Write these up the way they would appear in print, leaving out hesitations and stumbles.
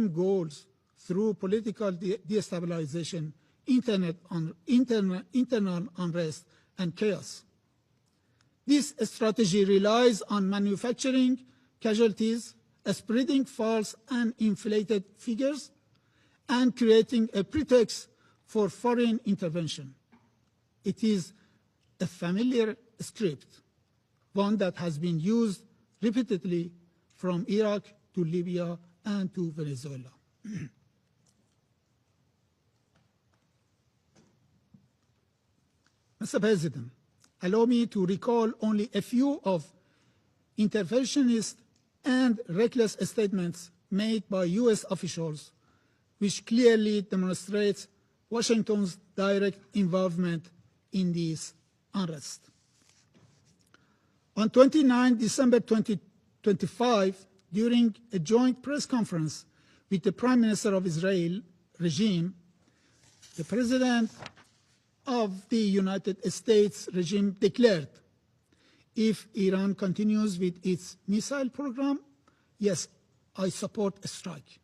long-term goals through political destabilization, internal unrest, and chaos. This strategy relies on manufacturing casualties, spreading false and inflated figures, and creating a pretext for foreign intervention. It is a familiar script, one that has been used repeatedly from Iraq to Libya and to Venezuela. Mr. President, allow me to recall only a few of interventionist and reckless statements made by U.S. officials, which clearly demonstrates Washington's direct involvement in this unrest. On 29 December 2025, during a joint press conference with the Prime Minister of Israel regime, the President of the United States regime declared, if Iran continues with its missile program, yes, I support a strike.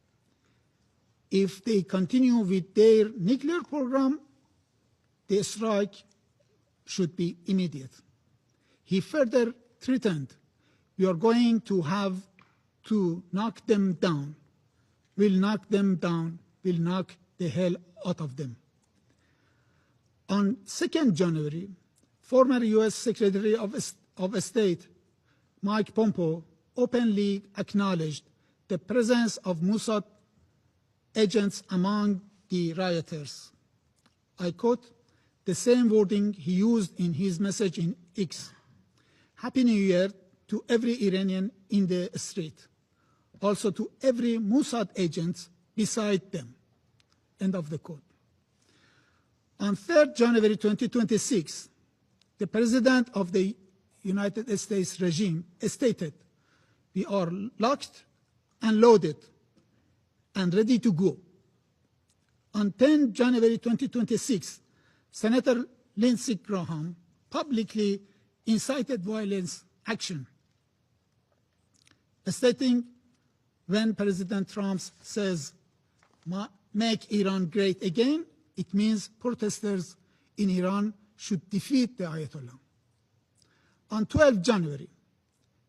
If they continue with their nuclear program, the strike should be immediate. He further threatened, we are going to have to knock them down. We'll knock them down. We'll knock the hell out of them. On 2nd January, former U.S. Secretary of State Mike Pompeo openly acknowledged the presence of Mossad agents among the rioters. I quote the same wording he used in his message in X. Happy New Year to every Iranian in the street, also to every Mossad agent beside them. End of the quote. On 3rd January 2026, the President of the United States regime stated, we are locked and loaded and ready to go. On 10 January 2026, Senator Lindsey Graham publicly incited violence action, stating when President Trump says, make Iran great again, it means protesters in Iran should defeat the Ayatollah. On 12 January,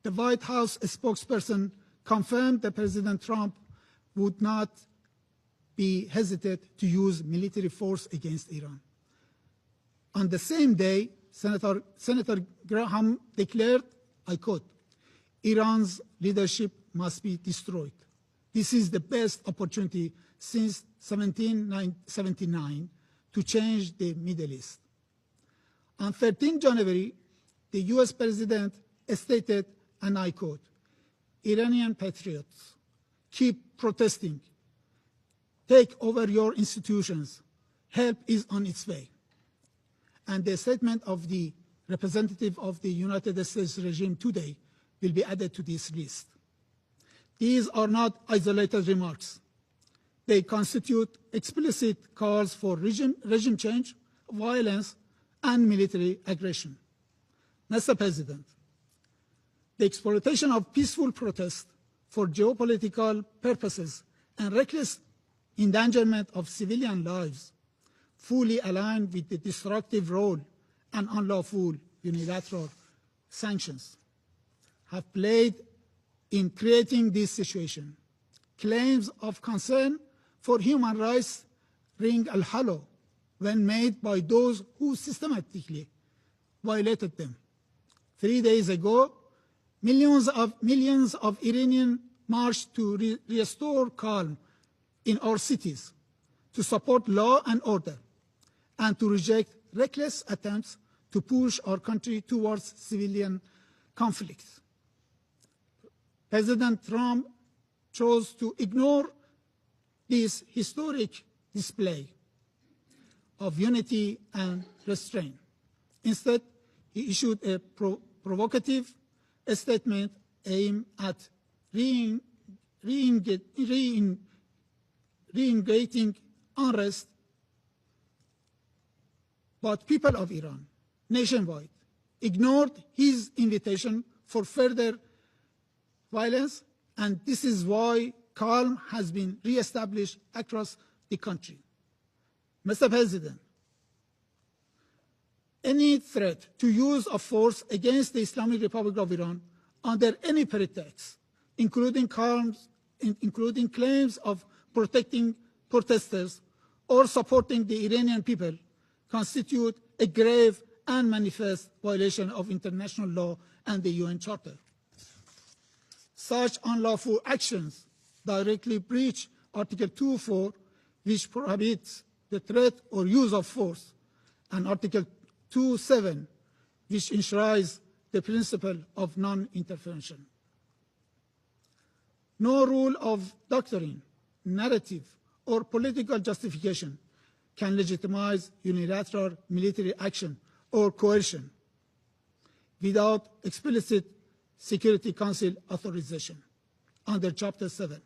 the White House spokesperson confirmed that President Trump would not be hesitant to use military force against Iran. On the same day, Senator Graham declared, I quote, Iran's leadership must be destroyed. This is the best opportunity since 1779 to change the Middle East. On 13 January, the U.S. President stated, and I quote, Iranian patriots, keep protesting. Take over your institutions. Help is on its way. And the statement of the representative of the United States regime today will be added to this list. These are not isolated remarks. They constitute explicit calls for regime change, violence, and military aggression. Mr. President, the exploitation of peaceful protest for geopolitical purposes and reckless endangerment of civilian lives fully aligned with the destructive role and unlawful unilateral sanctions have played in creating this situation. Claims of concern for human rights ring hollow when made by those who systematically violated them. 3 days ago, millions of Iranians marched to restore calm in our cities, to support law and order, and to reject reckless attempts to push our country towards civilian conflicts. President Trump chose to ignore this historic display of unity and restraint. Instead, he issued a provocative statement aimed at reinvigorating unrest, but people of Iran nationwide ignored his invitation for further violence, and this is why calm has been re-established across the country. Mr. President, any threat to use of force against the Islamic Republic of Iran under any pretext, including claims of protecting protesters or supporting the Iranian people, constitute a grave and manifest violation of international law and the UN Charter. Such unlawful actions directly breach Article 2.4, which prohibits the threat or use of force, and Article 2.7, which enshrines the principle of non-intervention. No rule of doctrine, narrative, or political justification can legitimize unilateral military action or coercion without explicit Security Council authorization under Chapter 7.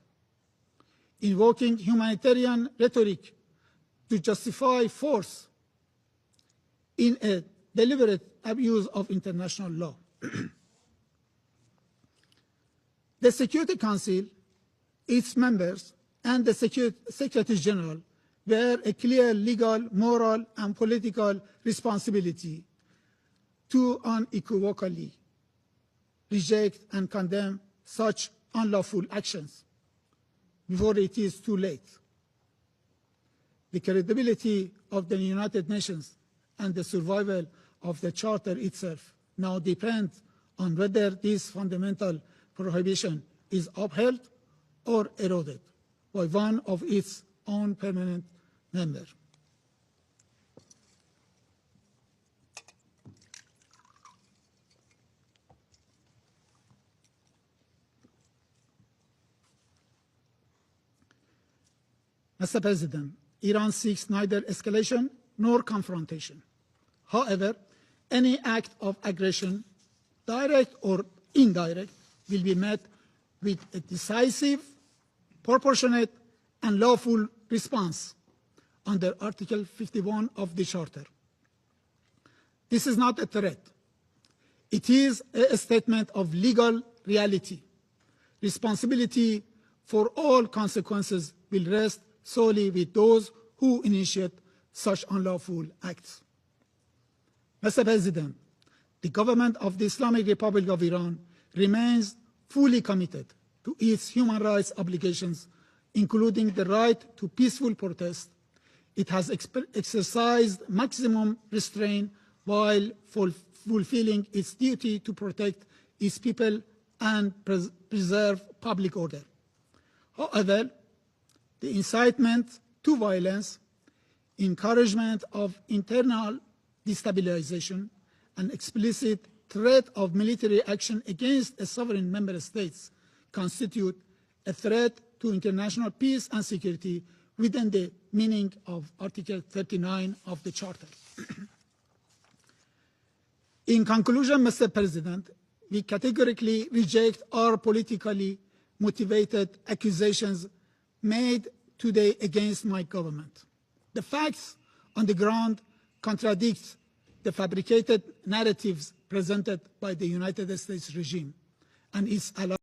Invoking humanitarian rhetoric to justify force in a deliberate abuse of international law. The Security Council, its members, and the Secretary General bear a clear legal, moral, and political responsibility to unequivocally reject and condemn such unlawful actions before it is too late. The credibility of the United Nations and the survival of the Charter itself now depend on whether this fundamental prohibition is upheld or eroded by one of its own permanent members. Mr. President, Iran seeks neither escalation nor confrontation. However, any act of aggression, direct or indirect, will be met with a decisive, proportionate, and lawful response under Article 51 of the Charter. This is not a threat. It is a statement of legal reality. Responsibility for all consequences will rest solely with those who initiate such unlawful acts. Mr. President, the government of the Islamic Republic of Iran remains fully committed to its human rights obligations, including the right to peaceful protest. It has exercised maximum restraint while fulfilling its duty to protect its people and preserve public order. However, the incitement to violence, encouragement of internal destabilization, and explicit threat of military action against a sovereign member states constitute a threat to international peace and security within the meaning of Article 39 of the Charter. In conclusion, Mr. President, we categorically reject all politically motivated accusations made today against my government. The facts on the ground contradict the fabricated narratives presented by the United States regime and its allies.